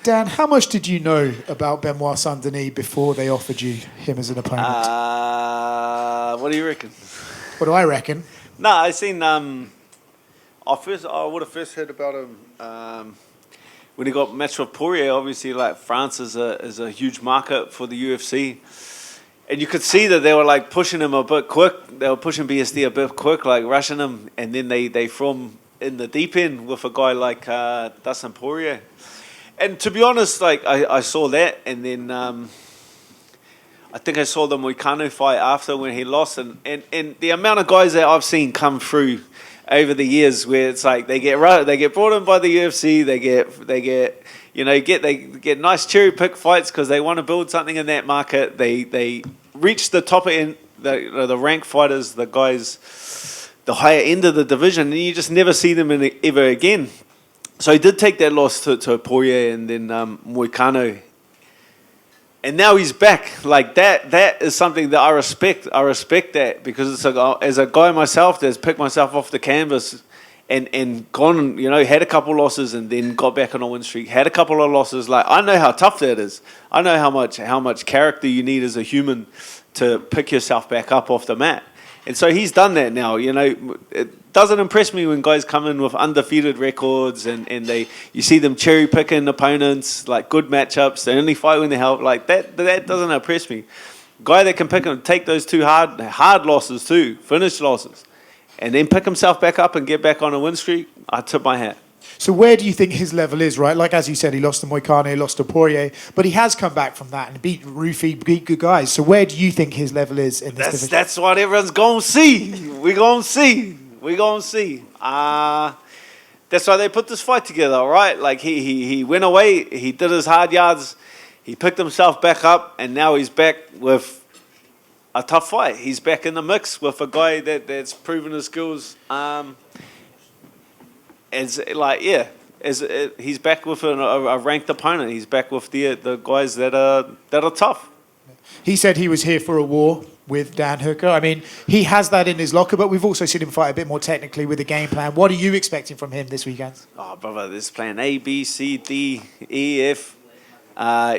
Dan, how much did you know about Benoit Saint-Denis before they offered you him as an opponent? What do you reckon? What do I reckon? No, I seen. I would have first heard about him when he got matched with Poirier. Obviously, like France is a huge market for the UFC, and you could see that they were like pushing him a bit quick. They were pushing BSD a bit quick, like rushing him, and then they threw him in the deep end with a guy like Dustin Poirier. And to be honest, like I saw that, and then I think I saw the Moicano fight after when he lost, and the amount of guys that I've seen come through over the years where it's like they get brought in by the UFC, they get nice cherry pick fights because they want to build something in that market. They reach the top end, the ranked fighters, the guys, the higher end of the division, and you just never see them ever again. So he did take that loss to Poirier and then Moicano. And now he's back. Like that is something that I respect. I respect that because as a guy myself that's picked myself off the canvas and gone, had a couple losses and then got back on a win streak, had a couple of losses. Like I know how tough that is. I know how much character you need as a human to pick yourself back up off the mat. And so he's done that now. It doesn't impress me when guys come in with undefeated records and you see them cherry picking opponents, like good matchups. They only fight when they help. Like that doesn't impress me. Guy that can pick and take those two hard losses too, finish losses, and then pick himself back up and get back on a win streak. I tip my hat. So where do you think his level is, right? Like, as you said, he lost to Moicano, he lost to Poirier, but he has come back from that and beat Rufy, beat good guys. So where do you think his level is in this division? That's what everyone's going to see. We're going to see. That's why they put this fight together, right? Like, he went away, he did his hard yards, he picked himself back up, and now he's back with a tough fight. He's back in the mix with a guy that's proven his skills. He's back with a ranked opponent. He's back with the guys that are tough. He said he was here for a war with Dan Hooker. I mean, he has that in his locker, but we've also seen him fight a bit more technically with a game plan. What are you expecting from him this weekend? Oh, brother, this plan A, B, C, D, E, F.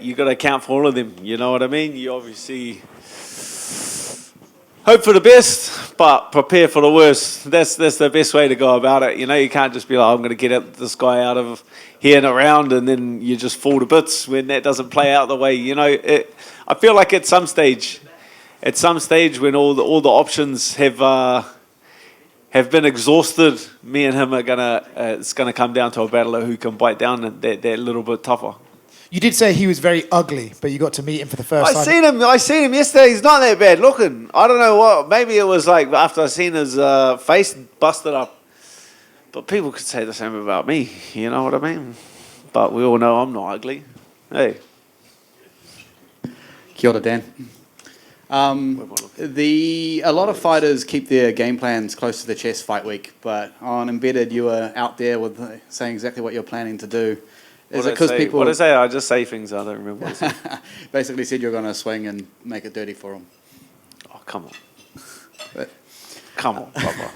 You got to account for all of them. You know what I mean? You obviously hope for the best, but prepare for the worst. That's the best way to go about it. You can't just be like, I'm going to get this guy out of here and around, and then you just fall to bits when that doesn't play out the way. I feel like at some stage when all the options have been exhausted, me and him it's gonna come down to a battle of who can bite down that little bit tougher. You did say he was very ugly, but you got to meet him for the first time. I seen him yesterday. He's not that bad looking. I don't know what. Maybe it was like after I seen his face busted up. But people could say the same about me. You know what I mean? But we all know I'm not ugly. Hey. Kia ora, Dan. A lot of fighters keep their game plans close to their chest fight week, but on Embedded you were out there with saying exactly what you're planning to do. Is it because people... What did I say? I just say things I don't remember what I said. Basically said you're going to swing and make it dirty for them. Oh, come on. Come on, Papa.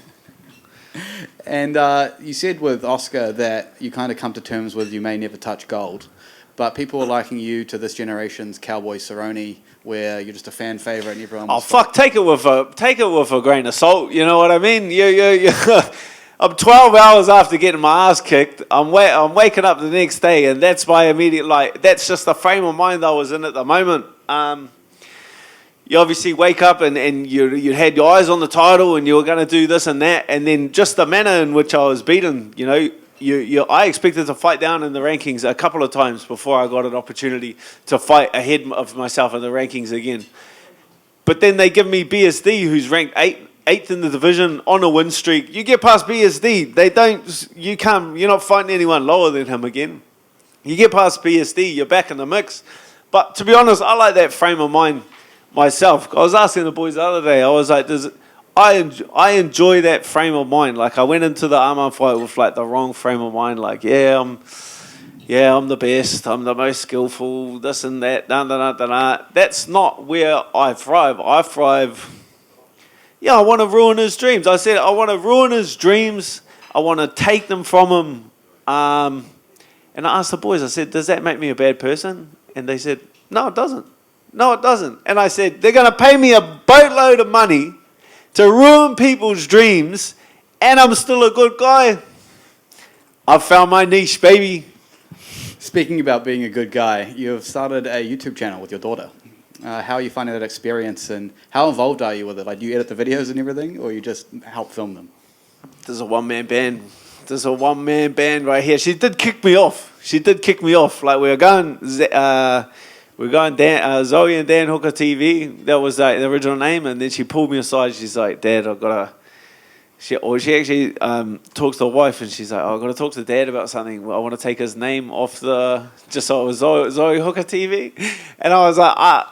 And you said with Oscar that you kind of come to terms with you may never touch gold, but people are liking you to this generation's Cowboy Cerrone, where you're just a fan favorite and everyone... Take it with a grain of salt, you know what I mean? I'm 12 hours after getting my ass kicked. I'm waking up the next day, and that's my immediate, that's just the frame of mind I was in at the moment. You obviously wake up and you had your eyes on the title and you were going to do this and that, and then just the manner in which I was beaten, I expected to fight down in the rankings a couple of times before I got an opportunity to fight ahead of myself in the rankings again. But then they give me BSD, who's ranked 8th in the division on a win streak. You get past BSD, you're not fighting anyone lower than him again. You get past BSD, you're back in the mix. But to be honest, I like that frame of mind myself. I was asking the boys the other day, I was like, I enjoy that frame of mind. Like, I went into the Armand fight with the wrong frame of mind. Like, I'm the best, I'm the most skillful, this and that, That's not where I thrive. I thrive... I want to ruin his dreams. I said I want to ruin his dreams. I want to take them from him. And I asked the boys, I said, does that make me a bad person? And they said, no, it doesn't. No, it doesn't. And I said, they're going to pay me a boatload of money to ruin people's dreams, and I'm still a good guy. I've found my niche, baby. Speaking about being a good guy, you've started a YouTube channel with your daughter. How are you finding that experience, and how involved are you with it? Like, do you edit the videos and everything, or you just help film them? There's a one-man band. There's a one-man band right here. She did kick me off. Like, we were going Zoe and Dan Hooker TV. That was the original name. And then she pulled me aside. She's like, Dad, I've got to... She actually talks to her wife, and she's like, I've got to talk to Dad about something. I want to take his name off just so it was Zoe Hooker TV. And I was like,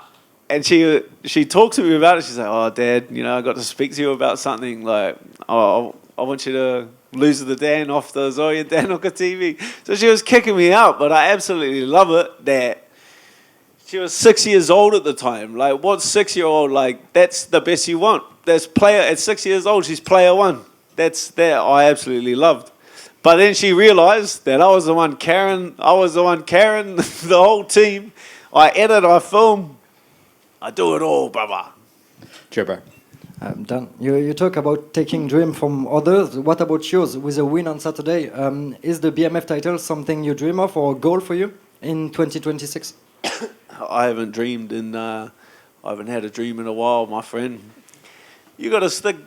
And she talks to me about it. She's like, oh, Dad, I got to speak to you about something. Like, I want you to lose the Dan off the Zoe and Dan Hooker TV. So she was kicking me out, but I absolutely love it that she was 6 years old at the time. Like, what's 6-year-old? Like, that's the best you want. That's player at 6 years old. She's player one. That I absolutely loved. But then she realized that I was the one carrying the whole team. I edit, I film, I do it all, brother. Jibber. I'm done. You talk about taking dream from others. What about yours? With a win on Saturday, is the BMF title something you dream of or a goal for you in 2026? I haven't dreamed I haven't had a dream in a while, my friend. You got to stick.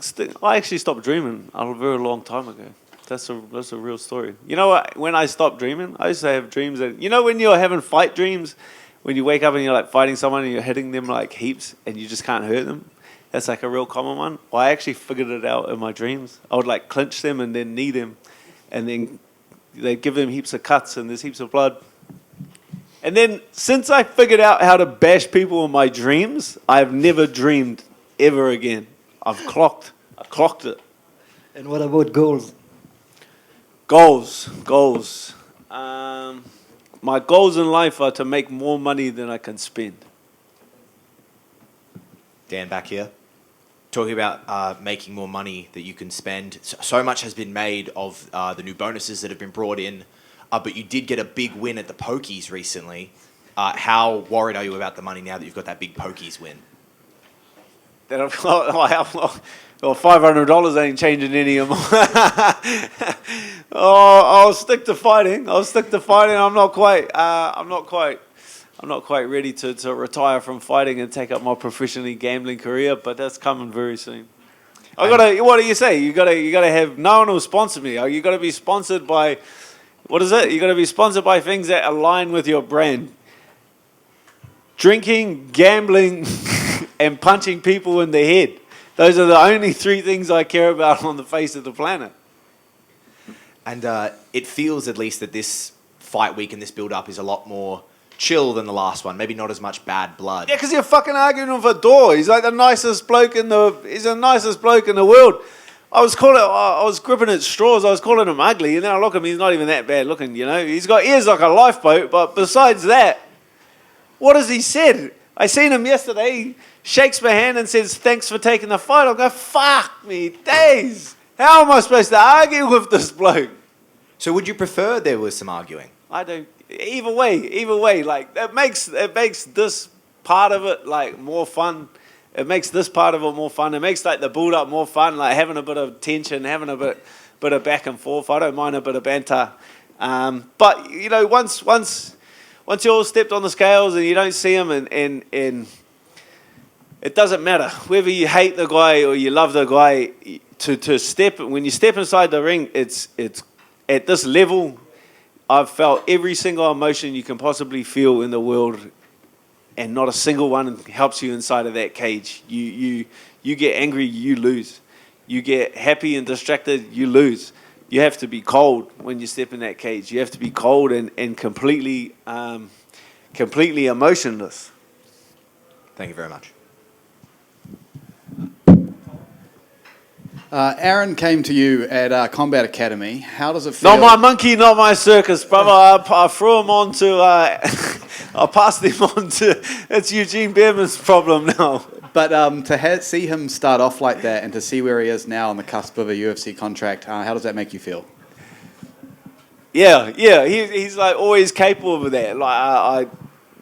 I actually stopped dreaming a very long time ago. That's a real story. You know what? When I stopped dreaming, I used to have dreams that, when you're having fight dreams, when you wake up and you're like fighting someone and you're hitting them like heaps and you just can't hurt them. That's like a real common one. Well, I actually figured it out in my dreams. I would like clinch them and then knee them, and then they'd give them heaps of cuts and there's heaps of blood. And then since I figured out how to bash people in my dreams, I've never dreamed ever again. I clocked it. And what about goals? Goals. My goals in life are to make more money than I can spend. Dan, back here. Talking about making more money that you can spend. So much has been made of the new bonuses that have been brought in, but you did get a big win at the Pokies recently. How worried are you about the money now that you've got that big Pokies win? That I've got, well, $500 ain't changing any of more. I'll stick to fighting. I'm not quite ready to retire from fighting and take up my professionally gambling career, but that's coming very soon. What do you say? You gotta have, no one will sponsor me. You gotta be sponsored by, what is it? You gotta be sponsored by things that align with your brand. Drinking, gambling, and punching people in the head. Those are the only three things I care about on the face of the planet. And it feels at least that this fight week and this build-up is a lot more chill than the last one. Maybe not as much bad blood. Yeah, because you're fucking arguing with a door. He's like the nicest bloke in the world. I was gripping at straws. I was calling him ugly, and then I look at him. He's not even that bad looking, He's got ears like a lifeboat, but besides that, what has he said? I seen him yesterday. Shakes my hand and says, "Thanks for taking the fight." I'll go, fuck me days. How am I supposed to argue with this bloke? So would you prefer there was some arguing? I don't. Either way, like it makes this part of it like more fun. It makes this part of it more fun. It makes like the build up more fun, like having a bit of tension, having a bit of back and forth. I don't mind a bit of banter, but once you all stepped on the scales and you don't see him, and it doesn't matter whether you hate the guy or you love the guy. To step, when you step inside the ring, it's at this level. I've felt every single emotion you can possibly feel in the world, and not a single one helps you inside of that cage. You get angry, you lose. You get happy and distracted, you lose. You have to be cold when you step in that cage. You have to be cold and completely emotionless. Thank you very much. Aaron came to you at Combat Academy. How does it feel? Not my monkey, not my circus, brother. I threw him on to... I passed him on to... It's Eugene Behrman's problem now. But to see him start off like that and to see where he is now on the cusp of a UFC contract, how does that make you feel? Yeah, he's like always capable of that. Like I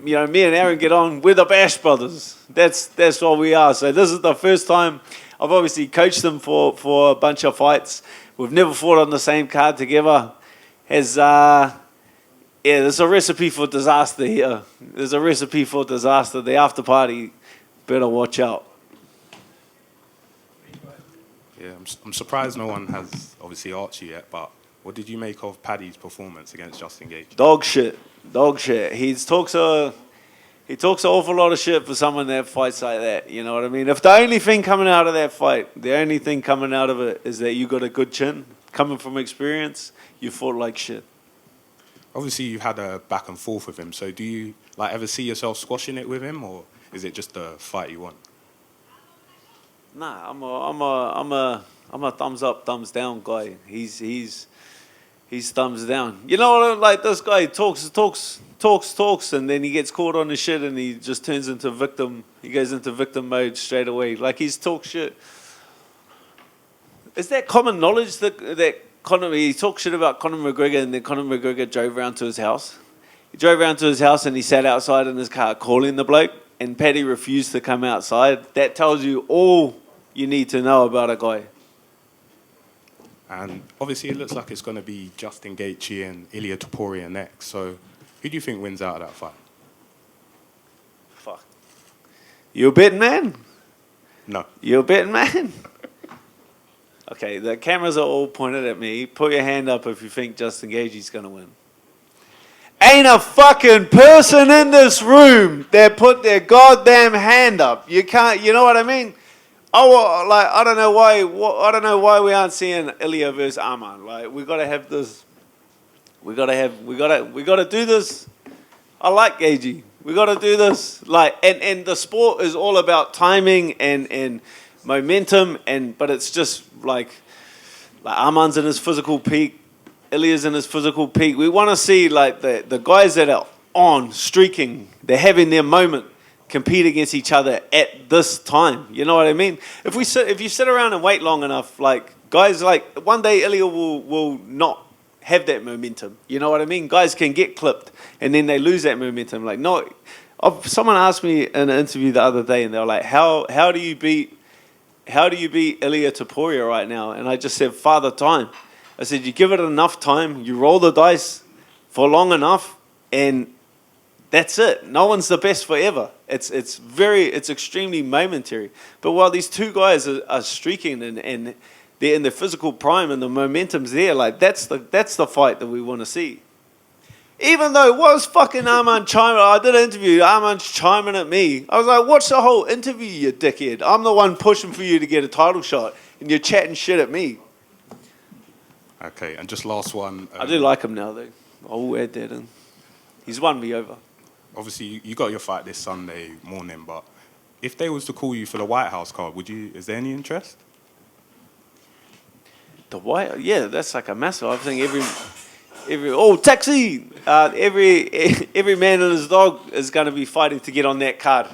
you know, me and Aaron get on. We're the Bash Brothers. That's what we are. So this is the first time I've obviously coached them for a bunch of fights. We've never fought on the same card together. There's a recipe for disaster here. There's a recipe for disaster. The after party, better watch out. Yeah, I'm surprised no one has obviously asked you yet, but what did you make of Paddy's performance against Justin Gaethje? Dog shit. He talks an awful lot of shit for someone that fights like that. You know what I mean? If the only thing coming out of that fight, the only thing coming out of it is that you got a good chin, coming from experience, you fought like shit. Obviously, you've had a back and forth with him. So do you ever see yourself squashing it with him, or is it just the fight you want? Nah, I'm a thumbs up, thumbs down guy. He's thumbs down. You know what? Like this guy talks, and then he gets caught on his shit, and he just turns into victim. He goes into victim mode straight away. Like he's talk shit. Is that common knowledge that Conor, he talked shit about Conor McGregor, and then Conor McGregor drove around to his house? He drove around to his house and he sat outside in his car calling the bloke, and Paddy refused to come outside. That tells you all you need to know about a guy. And obviously, it looks like it's going to be Justin Gaethje and Ilia Topuria next. So who do you think wins out of that fight? Fuck. You a betting man? No. You a betting man? Okay, the cameras are all pointed at me. Put your hand up if you think Justin Gaethje's going to win. Ain't a fucking person in this room that put their goddamn hand up. You can't, you know what I mean? Oh, like I don't know why we aren't seeing Ilia versus Arman. Like we gotta have this. We gotta do this. I like Gaethje. We gotta do this. Like and the sport is all about timing and momentum but it's just like Arman's in his physical peak. Ilia's in his physical peak. We want to see like the guys that are on streaking. They're having their moment. Compete against each other at this time. You know what I mean? If you sit around and wait long enough, like guys, like one day Ilia will not have that momentum. You know what I mean? Guys can get clipped and then they lose that momentum. Like no, someone asked me in an interview the other day, and they were like, "How do you beat Ilia Topuria right now?" And I just said, "Father time." I said, "You give it enough time, you roll the dice for long enough, and that's it. No one's the best forever. It's extremely momentary. But while these two guys are streaking and they're in their physical prime and the momentum's there, like that's the fight that we want to see. Even though what was fucking Arman chiming? I did an interview. Arman's chiming at me. I was like, "Watch the whole interview, you dickhead. I'm the one pushing for you to get a title shot, and you're chatting shit at me." Okay, and just last one. I do like him now, though. I'll add that in. He's won me over. Obviously, you got your fight this Sunday morning, but if they was to call you for the White House card, is there any interest? The White, yeah, that's like a massive. I think taxi! Every man and his dog is going to be fighting to get on that card.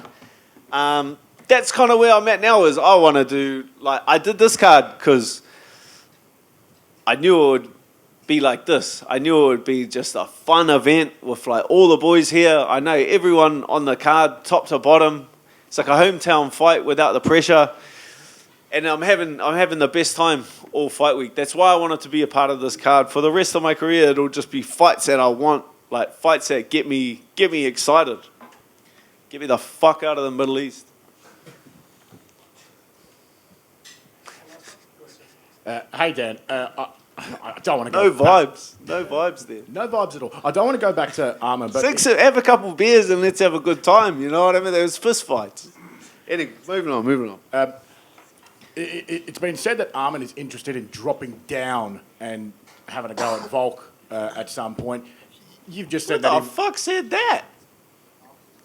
That's kind of where I'm at now. Is I want to do I did this card because I knew it would be like this. I knew it would be just a fun event with like all the boys here. I know everyone on the card, top to bottom. It's like a hometown fight without the pressure, and I'm having the best time all fight week. That's why I wanted to be a part of this card. For the rest of my career, it'll just be fights that I want, like fights that get me excited. Get me the fuck out of the Middle East. Hey Dan, I don't want to go. No vibes there. No vibes at all. I don't want to go back to Arman, but Have a couple of beers and let's have a good time. You know what I mean? There was fist fights. Anyway, moving on. It's been said that Arman is interested in dropping down and having a go at Volk at some point. You've just said What the fuck said that?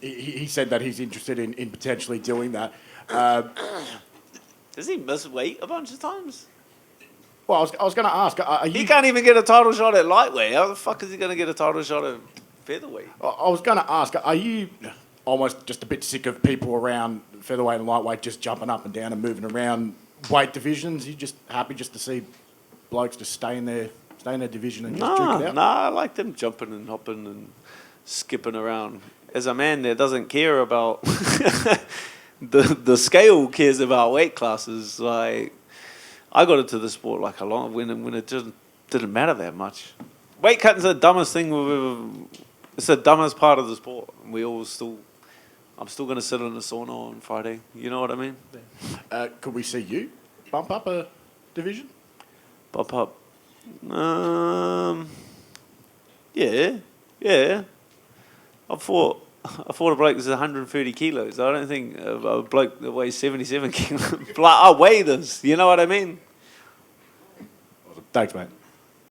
He said that he's interested in potentially doing that. Does he miss weight a bunch of times? Well, I was going to ask, are you... He can't even get a title shot at lightweight. How the fuck is he going to get a title shot at featherweight? I was going to ask, are you almost just a bit sick of people around featherweight and lightweight just jumping up and down and moving around weight divisions? You just happy just to see blokes just stay in their Stay in a division and just duke it out? I like them jumping and hopping and skipping around. As a man that doesn't care about the scale, cares about weight classes. Like I got into the sport like a long when it just didn't matter that much. Weight cutting's the dumbest thing. It's the dumbest part of the sport. I'm still going to sit in the sauna on Friday. You know what I mean? Could we see you bump up a division? Bump up. Yeah. I fought a bloke that's 130 kilos. I don't think a bloke that weighs 77 kilos. I weigh this. You know what I mean? Thanks, mate.